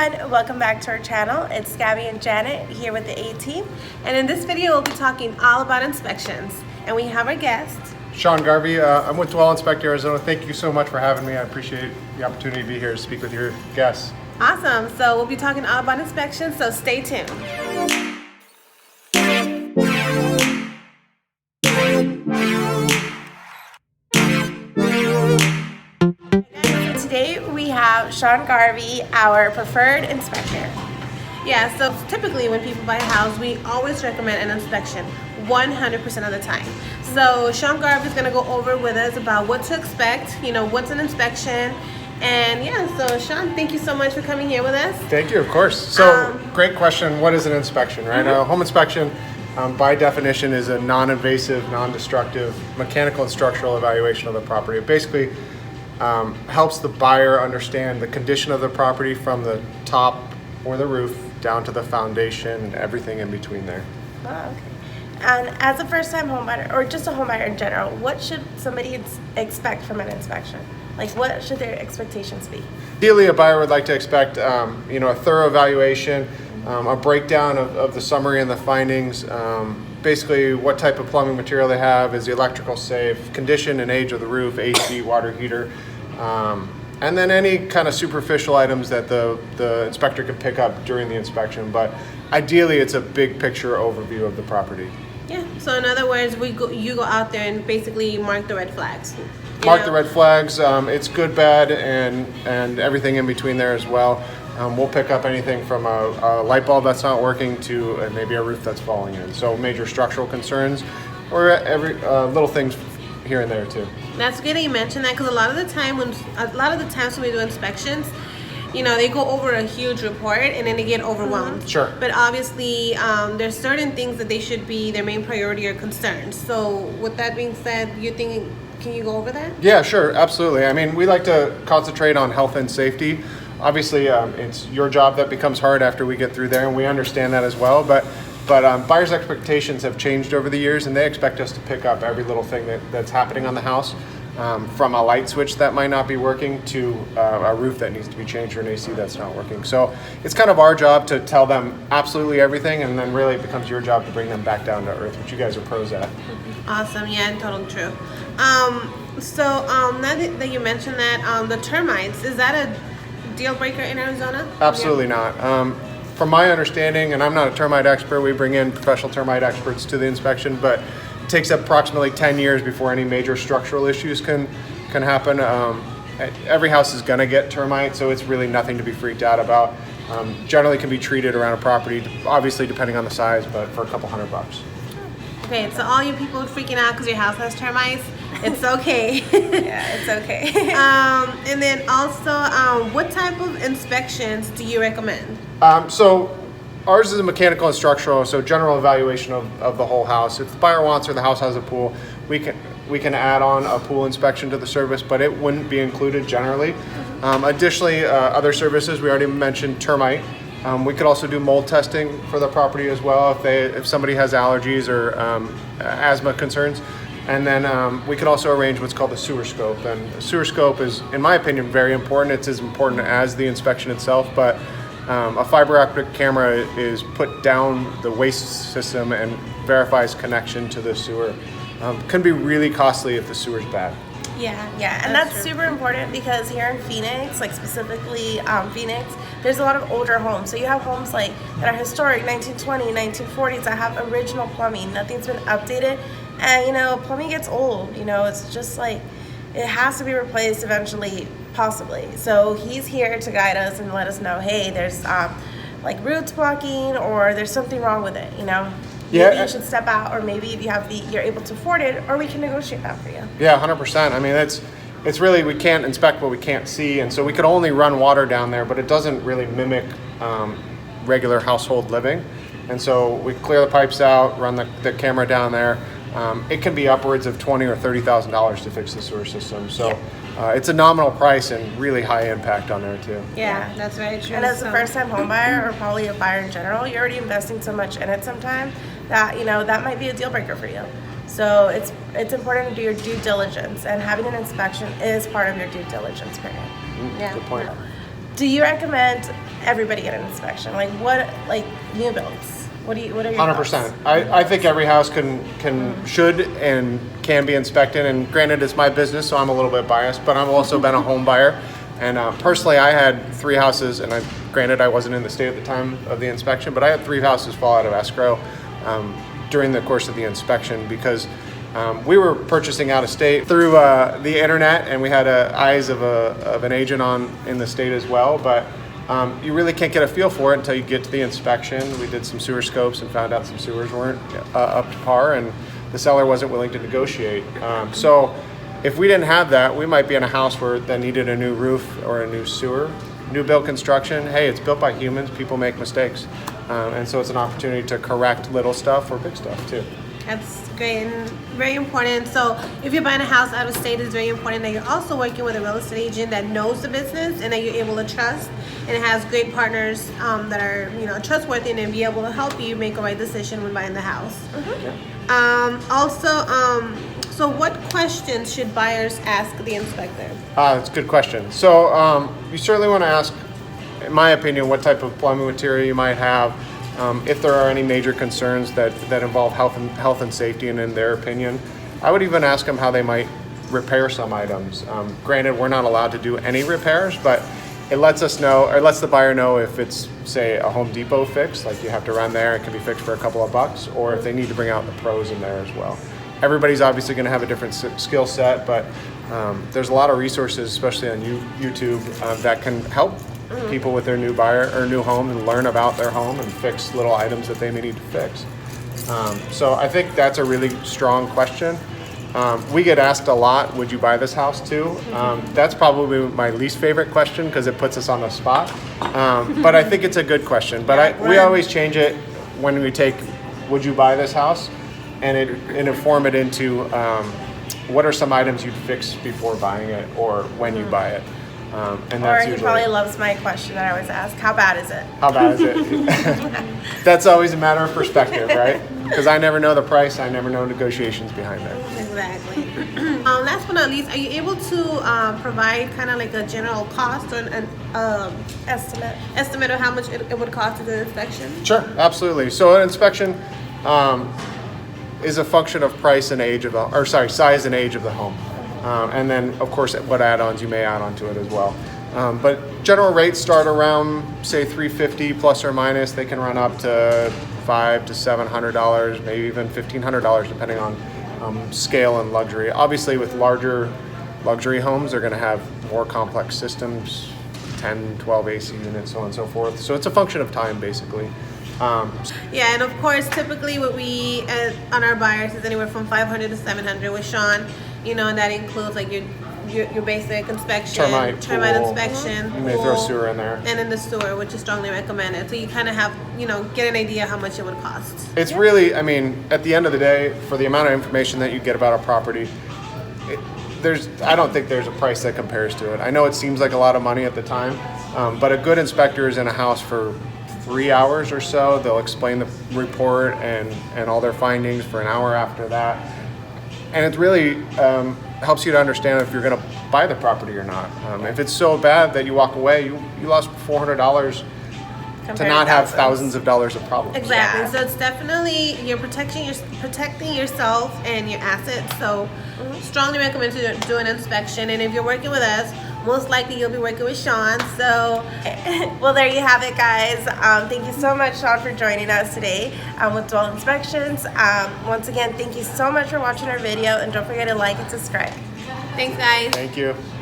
everyone, welcome back to our channel. It's Gabby and Janet here with the A-Team, and in this video we'll be talking all about inspections, and we have our guest. Sean Garvey, I'm with Dwell Inspect Arizona. Thank you so much for having me. I appreciate the opportunity to be here to speak with your guests. Awesome, so we'll be talking all about inspections, so stay tuned. Today we have Sean Garvey, our preferred inspector. Yeah, so typically when people buy a house, we always recommend an inspection 100% of the time. So Sean Garvey is going to go over with us about what to expect, what's an inspection. And yeah, so Sean, thank you so much for coming here with us. Thank you, of course. So great question. What is an inspection, right? A home inspection, by definition, is a non-invasive, non-destructive mechanical and structural evaluation of the property. It basically helps the buyer understand the condition of the property from the top or the roof down to the foundation and everything in between there. Oh, okay. And as a first-time home buyer, or just a home buyer in general, what should somebody expect from an inspection? Like, what should their expectations be? Ideally, a buyer would like to expect, a thorough evaluation, a breakdown of the summary and the findings, basically what type of plumbing material they have, is the electrical safe, condition and age of the roof, AC, water heater, and then any kind of superficial items that the inspector can pick up during the inspection. But ideally, it's a big picture overview of the property. Yeah, so in other words, you go out there and basically mark the red flags. Mark the red flags. It's good, bad, and everything in between there as well. We'll pick up anything from a light bulb that's not working to maybe a roof that's falling in. So major structural concerns, or every little things here and there too. That's good that you mentioned that, because a lot of the times when we do inspections, they go over a huge report and then they get overwhelmed. Sure. But obviously, there's certain things that they should be their main priority or concerns. So with that being said, can you go over that? Yeah, sure, absolutely. I mean, we like to concentrate on health and safety. Obviously, it's your job that becomes hard after we get through there, and we understand that as well. But buyers' expectations have changed over the years, and they expect us to pick up every little thing that's happening on the house, from a light switch that might not be working to a roof that needs to be changed or an AC that's not working. So it's kind of our job to tell them absolutely everything, and then really it becomes your job to bring them back down to earth, which you guys are pros at. Awesome, yeah, totally true. So now that you mentioned that, the termites, is that a deal breaker in Arizona? Absolutely not. From my understanding, and I'm not a termite expert, we bring in professional termite experts to the inspection, but it takes approximately 10 years before any major structural issues can happen. Every house is going to get termites, so it's really nothing to be freaked out about. Generally can be treated around a property, obviously depending on the size, but for a couple $100. Okay, so all you people freaking out because your house has termites, it's okay. Yeah, it's okay. And then also, what type of inspections do you recommend? So ours is a mechanical and structural, so general evaluation of the whole house. If the buyer wants or the house has a pool, we can add on a pool inspection to the service, but it wouldn't be included generally. Additionally, other services, we already mentioned termite. We could also do mold testing for the property as well if somebody has allergies or asthma concerns. And then we could also arrange what's called the sewer scope. And the sewer scope is, in my opinion, very important. It's as important as the inspection itself, but a fiber optic camera is put down the waste system and verifies connection to the sewer. Can be really costly if the sewer's bad. Yeah, and that's super important, because here in Phoenix, like specifically Phoenix, there's a lot of older homes. So you have homes that are historic, 1920, 1940s, that have original plumbing. Nothing's been updated, and plumbing gets old. It's just it has to be replaced eventually, possibly. So he's here to guide us and let us know, hey, there's roots blocking, or there's something wrong with it. Maybe you should step out, or maybe if you're able to afford it, or we can negotiate that for you. Yeah, 100%. I mean, it's really, we can't inspect what we can't see, and so we could only run water down there, but it doesn't really mimic regular household living. And so we clear the pipes out, run the camera down there. It can be upwards of $20,000 or $30,000 to fix the sewer system. So it's a nominal price and really high impact on there too. Yeah, that's very true. And as a first-time home buyer, or probably a buyer in general, you're already investing so much in it sometime that that might be a deal breaker for you. So it's important to do your due diligence, and having an inspection is part of your due diligence period. Good point. Do you recommend everybody get an inspection? Like new builds? What are your 100%. thoughts? I think every house should and can be inspected. And granted, it's my business, so I'm a little bit biased. But I've also been a home buyer, and personally, I had 3 houses. And granted, I wasn't in the state at the time of the inspection, but I had 3 houses fall out of escrow during the course of the inspection because we were purchasing out of state through the internet, and we had eyes of an agent in the state as well. But you really can't get a feel for it until you get to the inspection. We did some sewer scopes and found out some sewers weren't up to par, and the seller wasn't willing to negotiate. So if we didn't have that, we might be in a house that needed a new roof or a new sewer. New build construction, hey, it's built by humans, people make mistakes. And so it's an opportunity to correct little stuff or big stuff too. That's great and very important. So if you're buying a house out of state, it's very important that you're also working with a real estate agent that knows the business and that you're able to trust, and it has great partners that are trustworthy and be able to help you make a right decision when buying the house. So what questions should buyers ask the inspector? That's a good question. So you certainly want to ask, in my opinion, what type of plumbing material you might have. If there are any major concerns that involve health and safety, and in their opinion, I would even ask them how they might repair some items. Granted, we're not allowed to do any repairs, but it lets us know, or lets the buyer know if it's, say, a Home Depot fix, like you have to run there, it can be fixed for a couple of bucks, or if they need to bring out the pros in there as well. Everybody's obviously going to have a different skill set, but there's a lot of resources, especially on YouTube, that can help people with their new home and learn about their home and fix little items that they may need to fix. So I think that's a really strong question. We get asked a lot, would you buy this house too? That's probably my least favorite question because it puts us on the spot. But I think it's a good question. But we always change it when we take, would you buy this house? And inform it into what are some items you'd fix before buying it or when you buy it. And that's he probably loves my question that I always ask, how bad is it? How bad is it? That's always a matter of perspective, right? Because I never know the price, I never know negotiations behind it. Exactly. Last but not least, are you able to provide kind of like a general cost or an estimate of how much it would cost to do an inspection? Sure, absolutely. So an inspection is a function of size and age of the home. And then, of course, what add-ons you may add onto it as well. But general rates start around, say, $350 plus or minus. They can run up to $500 to $700, maybe even $1,500, depending on scale and luxury. Obviously, with larger luxury homes, they're going to have more complex systems, 10, 12 AC units, so on and so forth. So it's a function of time, basically. Yeah, and of course, typically what we on our buyers is anywhere from $500 to $700 with Sean. And that includes like your basic inspection, termite inspection. You may throw sewer in there. And then the sewer, which is strongly recommended. So you kind of have, get an idea how much it would cost. It's really, at the end of the day, for the amount of information that you get about a property, I don't think there's a price that compares to it. I know it seems like a lot of money at the time, but a good inspector is in a house for 3 hours or so. They'll explain the report and all their findings for an hour after that. And it really helps you to understand if you're going to buy the property or not. If it's so bad that you walk away, you lost $400 to not have thousands of dollars of problems. Exactly. Yeah. So it's definitely you're protecting yourself and your assets. So strongly recommend to do an inspection. And if you're working with us, most likely you'll be working with Sean. So, well, there you have it, guys. Thank you so much, Sean, for joining us today with Dwell Inspections. Once again, thank you so much for watching our video, and don't forget to like and subscribe. Thanks, guys. Thank you.